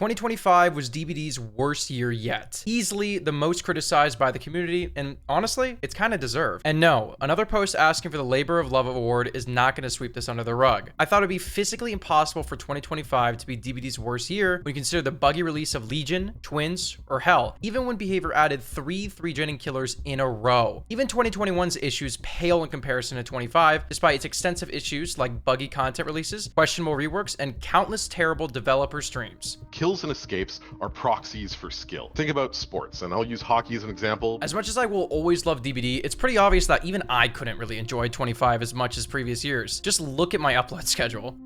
2025 was DBD's worst year yet. Easily the most criticized by the community, and honestly, it's kind of deserved. And no, another post asking for the Labor of Love award is not going to sweep this under the rug. I thought it'd be physically impossible for 2025 to be DBD's worst year when you consider the buggy release of Legion, Twins, or hell, even when Behavior added 3-gen killers in a row. Even 2021's issues pale in comparison to 25, despite its extensive issues like buggy content releases, questionable reworks, and countless terrible developer streams. Kills and escapes are proxies for skill. Think about sports, and I'll use hockey as an example. As much as I will always love DBD, it's pretty obvious that even I couldn't really enjoy 25 as much as previous years. Just look at my upload schedule.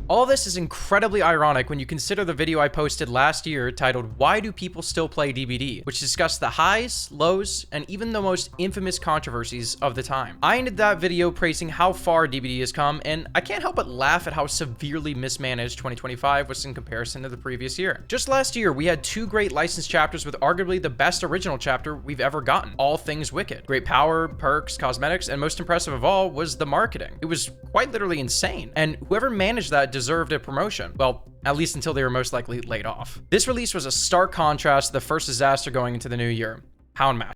All this is incredibly ironic when you consider the video I posted last year titled "Why Do People Still Play DBD?", which discussed the highs, lows, and even the most infamous controversies of the time. I ended that video praising how far DBD has come, and I can't help but laugh at how severely mismanaged 2025 was in comparison to the previous year. Just last year, we had 2 great licensed chapters with arguably the best original chapter we've ever gotten, All Things Wicked. Great power, perks, cosmetics, and most impressive of all was the marketing. It was quite literally insane, and whoever managed that deserved a promotion. Well, at least until they were most likely laid off. This release was a stark contrast to the first disaster going into the new year, Houndmaster.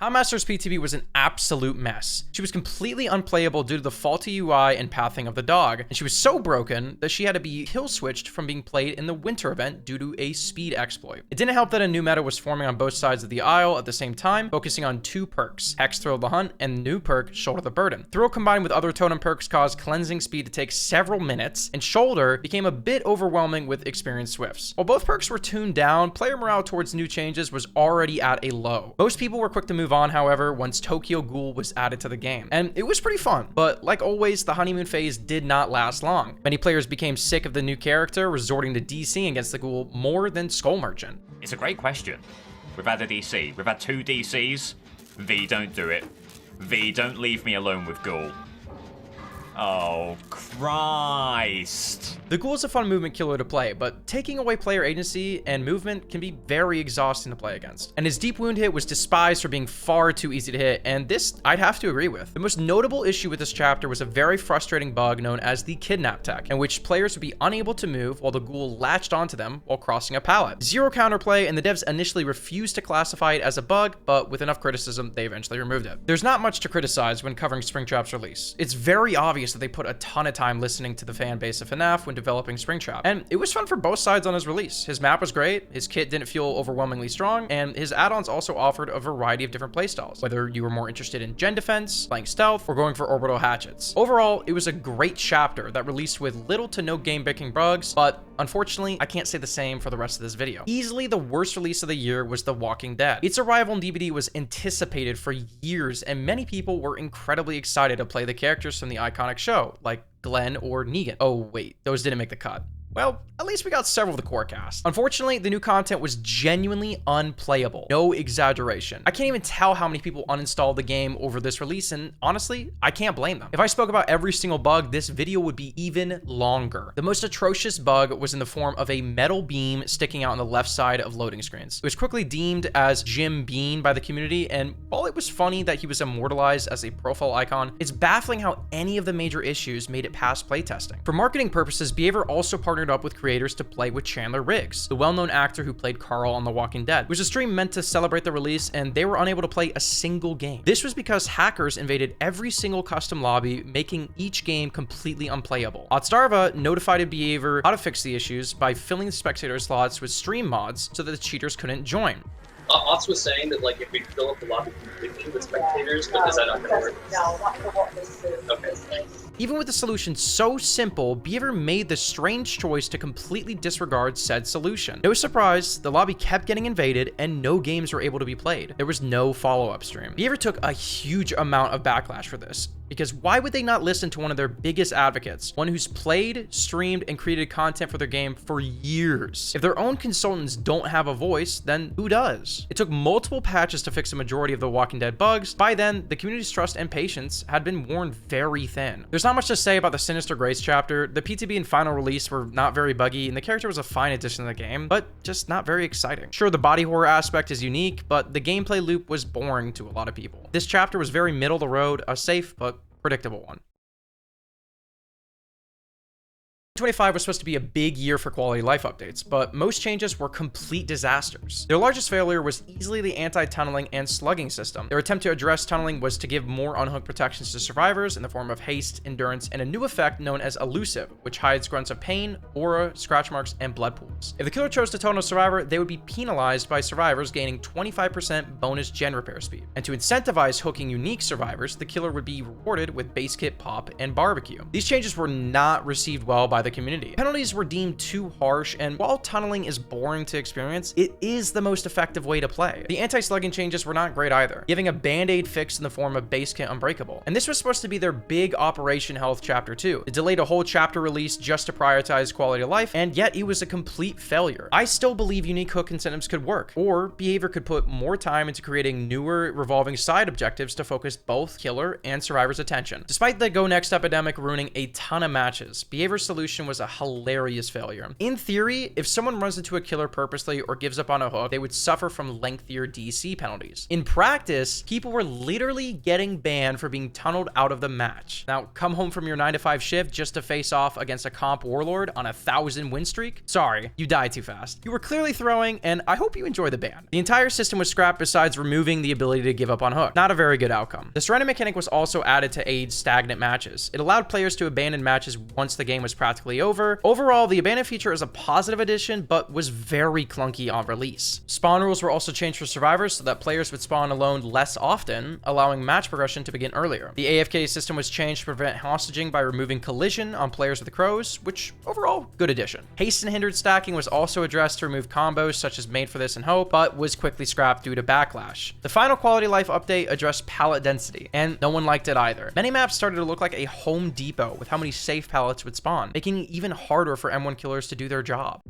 Houndmaster's PTB was an absolute mess. She was completely unplayable due to the faulty UI and pathing of the dog, and she was so broken that she had to be kill switched from being played in the winter event due to a speed exploit. It didn't help that a new meta was forming on both sides of the aisle at the same time, focusing on 2 perks, Hex Thrill of the Hunt and the new perk, Shoulder the Burden. Thrill combined with other totem perks caused cleansing speed to take several minutes, and Shoulder became a bit overwhelming with experienced Swifts. While both perks were tuned down, player morale towards new changes was already at a low. Most people were quick to move on, however, once Tokyo Ghoul was added to the game, and it was pretty fun, but like always, the honeymoon phase did not last long. Many players became sick of the new character, resorting to DCing against the Ghoul more than Skull Merchant. It's a great question. We've had a DC, we've had 2 DCs. V, don't do it. V, don't leave me alone with Ghoul. Oh, Christ. The Ghoul is a fun movement killer to play, but taking away player agency and movement can be very exhausting to play against. And his deep wound hit was despised for being far too easy to hit, and this I'd have to agree with. The most notable issue with this chapter was a very frustrating bug known as the Kidnap tech, in which players would be unable to move while the Ghoul latched onto them while crossing a pallet. Zero counterplay, and the devs initially refused to classify it as a bug, but with enough criticism, they eventually removed it. There's not much to criticize when covering Springtrap's release. It's very obvious that they put a ton of time listening to the fan base of FNAF when developing Springtrap, and it was fun for both sides on his release. His map was great, his kit didn't feel overwhelmingly strong, and his add-ons also offered a variety of different playstyles, whether you were more interested in gen defense, playing stealth, or going for orbital hatchets. Overall, it was a great chapter that released with little to no game-breaking bugs, but unfortunately, I can't say the same for the rest of this video. Easily the worst release of the year was The Walking Dead. Its arrival in DBD was anticipated for years, and many people were incredibly excited to play the characters from the iconic show, like Glenn or Negan. Oh wait, those didn't make the cut. Well, at least we got several of the core cast. Unfortunately, the new content was genuinely unplayable. No exaggeration. I can't even tell how many people uninstalled the game over this release, and honestly, I can't blame them. If I spoke about every single bug, this video would be even longer. The most atrocious bug was in the form of a metal beam sticking out on the left side of loading screens. It was quickly deemed as Jim Bean by the community, and while it was funny that he was immortalized as a profile icon, it's baffling how any of the major issues made it past playtesting. For marketing purposes, Behavior also partnered up with creators to play with Chandler Riggs, the well-known actor who played Carl on The Walking Dead. It was a stream meant to celebrate the release, and they were unable to play a single game. This was because hackers invaded every single custom lobby, making each game completely unplayable. Otstarva notified Behavior how to fix the issues by filling the spectator slots with stream mods so that the cheaters couldn't join. Ots was saying that, like, if we fill up the lobby completely with spectators, but is that not going to work? No, that's what this is. Okay. Even with a solution so simple, Behavior made the strange choice to completely disregard said solution. No surprise, the lobby kept getting invaded and no games were able to be played. There was no follow-up stream. Behavior took a huge amount of backlash for this, because why would they not listen to one of their biggest advocates, one who's played, streamed, and created content for their game for years? If their own consultants don't have a voice, then who does? It took multiple patches to fix a majority of the Walking Dead bugs. By then, the community's trust and patience had been worn very thin. There's not much to say about the Sinister Grace chapter. The PTB and final release were not very buggy, and the character was a fine addition to the game, but just not very exciting. Sure, the body horror aspect is unique, but the gameplay loop was boring to a lot of people. This chapter was very middle of the road, a safe but predictable one. 2025 was supposed to be a big year for quality of life updates, but most changes were complete disasters. Their largest failure was easily the anti-tunneling and slugging system. Their attempt to address tunneling was to give more unhooked protections to survivors in the form of haste, endurance, and a new effect known as elusive, which hides grunts of pain, aura, scratch marks, and blood pools. If the killer chose to tunnel a survivor, they would be penalized by survivors gaining 25% bonus gen repair speed. And to incentivize hooking unique survivors, the killer would be rewarded with base kit pop and barbecue. These changes were not received well by the community. Penalties were deemed too harsh, and while tunneling is boring to experience, it is the most effective way to play. The anti-slugging changes were not great either, giving a band-aid fix in the form of base kit unbreakable. And this was supposed to be their big Operation Health Chapter 2. It delayed a whole chapter release just to prioritize quality of life, and yet it was a complete failure. I still believe unique hook incentives could work, or Behavior could put more time into creating newer revolving side objectives to focus both killer and survivor's attention. Despite the Go Next epidemic ruining a ton of matches, Behavior's solution was a hilarious failure. In theory, if someone runs into a killer purposely or gives up on a hook, they would suffer from lengthier DC penalties. In practice, people were literally getting banned for being tunneled out of the match. Now, come home from your 9-to-5 shift just to face off against a comp warlord on a 1,000 win streak? Sorry, you died too fast. You were clearly throwing, and I hope you enjoy the ban. The entire system was scrapped besides removing the ability to give up on hook. Not a very good outcome. The surrender mechanic was also added to aid stagnant matches. It allowed players to abandon matches once the game was practically over. Overall, the abandon feature is a positive addition, but was very clunky on release. Spawn rules were also changed for survivors so that players would spawn alone less often, allowing match progression to begin earlier. The AFK system was changed to prevent hostage by removing collision on players with crows, which overall, good addition. Haste and hindered stacking was also addressed to remove combos such as Made for This and Hope, but was quickly scrapped due to backlash. The final quality of life update addressed pallet density, and no one liked it either. Many maps started to look like a Home Depot with how many safe pallets would spawn, making it even harder for M1 killers to do their job.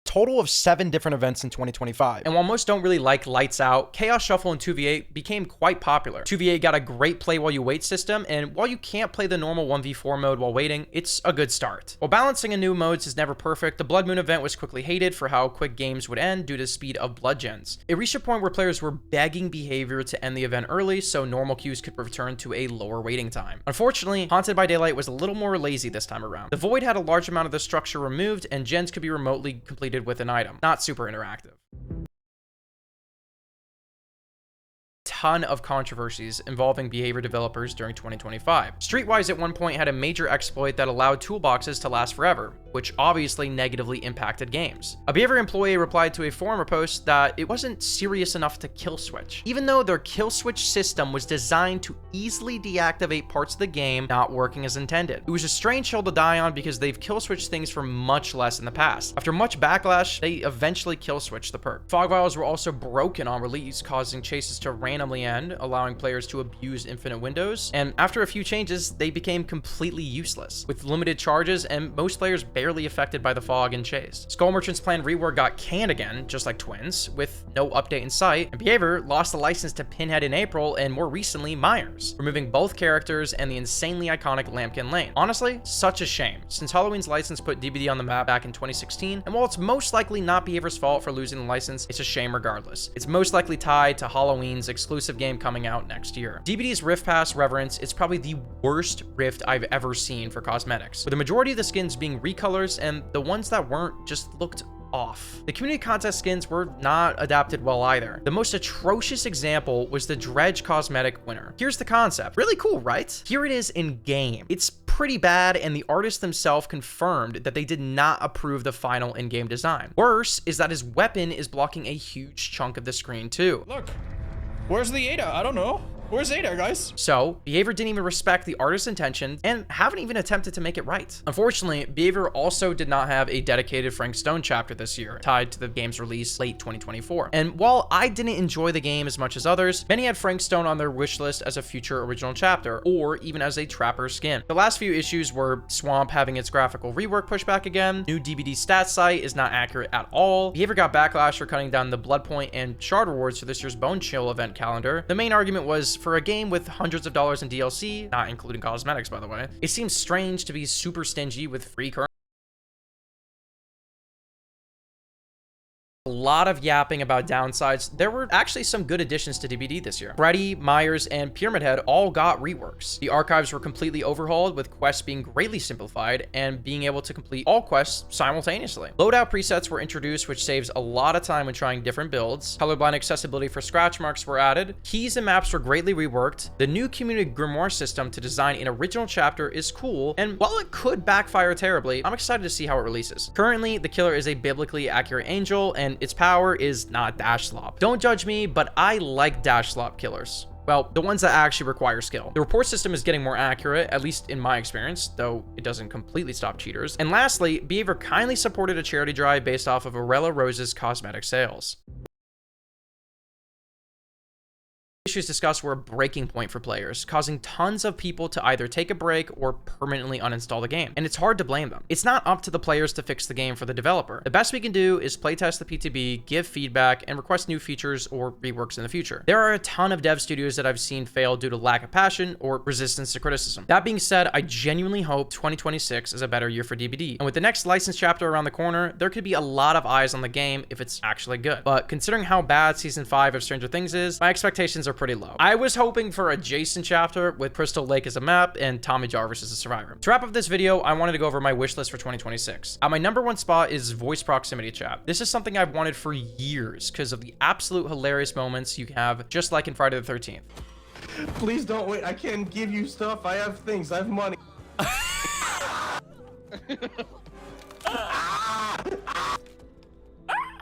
Total of 7 different events in 2025. And while most don't really like Lights Out, Chaos Shuffle and 2v8 became quite popular. 2v8 got a great play while you wait system, and while you can't play the normal 1v4 mode while waiting, it's a good start. While balancing in new modes is never perfect, the Blood Moon event was quickly hated for how quick games would end due to the speed of blood gens. It reached a point where players were begging Behavior to end the event early so normal queues could return to a lower waiting time. Unfortunately, Haunted by Daylight was a little more lazy this time around. The Void had a large amount of the structure removed, and gens could be remotely completed with an item. Not super interactive. Ton of controversies involving Behavior developers during 2025. Streetwise at one point had a major exploit that allowed toolboxes to last forever, which obviously negatively impacted games. A Behavior employee replied to a forum post that it wasn't serious enough to kill switch, even though their kill switch system was designed to easily deactivate parts of the game not working as intended. It was a strange hill to die on because they've kill switched things for much less in the past. After much backlash, they eventually kill switched the perk. Fog vials were also broken on release, causing chases to randomly end, allowing players to abuse infinite windows, and after a few changes, they became completely useless, with limited charges and most players barely affected by the fog and chase. Skull Merchant's planned rework got canned again, just like Twins, with no update in sight, and Behavior lost the license to Pinhead in April, and more recently, Myers, removing both characters and the insanely iconic Lampkin Lane. Honestly, such a shame, since Halloween's license put DBD on the map back in 2016, and while it's most likely not Behavior's fault for losing the license, it's a shame regardless. It's most likely tied to Halloween's exclusive game coming out next year. DBD's Rift Pass Reverence is probably the worst Rift I've ever seen for cosmetics, with the majority of the skins being recolors and the ones that weren't just looked off. The community contest skins were not adapted well either. The most atrocious example was the Dredge cosmetic winner. Here's the concept. Really cool, right? Here it is in game. It's pretty bad, and the artist themselves confirmed that they did not approve the final in-game design. Worse is that his weapon is blocking a huge chunk of the screen too. Look. Where's the Ada? I don't know. Where's Ada, guys? So, Behavior didn't even respect the artist's intention and haven't even attempted to make it right. Unfortunately, Behavior also did not have a dedicated Frank Stone chapter this year, tied to the game's release late 2024. And while I didn't enjoy the game as much as others, many had Frank Stone on their wish list as a future original chapter, or even as a Trapper skin. The last few issues were Swamp having its graphical rework pushed back again, new DBD stat site is not accurate at all, Behavior got backlash for cutting down the Blood Point and Shard rewards for this year's Bone Chill event calendar. The main argument was, for a game with hundreds of dollars in DLC, not including cosmetics by the way, it seems strange to be super stingy with free currency A lot of yapping about downsides. There were actually some good additions to DBD this year. Freddy, Myers, and Pyramid Head all got reworks. The archives were completely overhauled, with quests being greatly simplified and being able to complete all quests simultaneously. Loadout presets were introduced, which saves a lot of time when trying different builds. Colorblind accessibility for scratch marks were added. Keys and maps were greatly reworked. The new community grimoire system to design an original chapter is cool, and while it could backfire terribly, I'm excited to see how it releases. Currently, the killer is a biblically accurate angel, and its power is not dash slop. Don't judge me, but I like dash slop killers. Well, the ones that actually require skill. The report system is getting more accurate, at least in my experience, though it doesn't completely stop cheaters. And lastly, BHVR kindly supported a charity drive based off of Arella Rose's cosmetic sales. Issues discussed were a breaking point for players, causing tons of people to either take a break or permanently uninstall the game, and it's hard to blame them. It's not up to the players to fix the game for the developer. The best we can do is playtest the PTB, give feedback, and request new features or reworks in the future. There are a ton of dev studios that I've seen fail due to lack of passion or resistance to criticism. That being said, I genuinely hope 2026 is a better year for DBD, and with the next licensed chapter around the corner, there could be a lot of eyes on the game if it's actually good. But considering how bad Season 5 of Stranger Things is, my expectations are pretty low. I was hoping for a Jason chapter with Crystal Lake as a map and Tommy Jarvis as a survivor. To wrap up this video, I wanted to go over my wish list for 2026. At my #1 spot is voice proximity chat. This is something I've wanted for years because of the absolute hilarious moments you have, just like in Friday the 13th. Please don't wait. I can't give you stuff. I have things. I have money.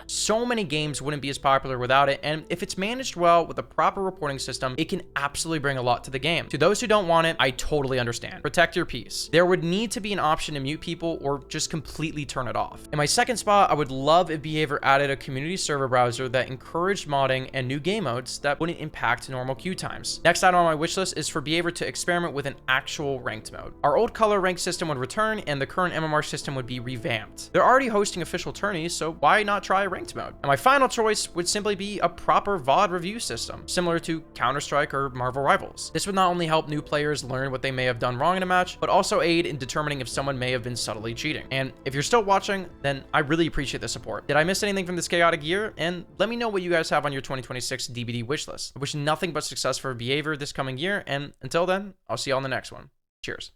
So many games wouldn't be as popular without it, and if it's managed well with a proper reporting system, it can absolutely bring a lot to the game. To those who don't want it, I totally understand. Protect your peace. There would need to be an option to mute people or just completely turn it off. In my second spot, I would love if BHVR added a community server browser that encouraged modding and new game modes that wouldn't impact normal queue times. Next item on my wish list is for BHVR to experiment with an actual ranked mode. Our old color rank system would return, and the current MMR system would be revamped. They're already hosting official tourneys, so why not try a ranked mode? And my final choice would simply be a proper VOD review system, similar to Counter-Strike or Marvel Rivals. This would not only help new players learn what they may have done wrong in a match, but also aid in determining if someone may have been subtly cheating. And if you're still watching, then I really appreciate the support. Did I miss anything from this chaotic year? And let me know what you guys have on your 2026 DBD wishlist. I wish nothing but success for BHVR this coming year, and until then, I'll see you on the next one. Cheers.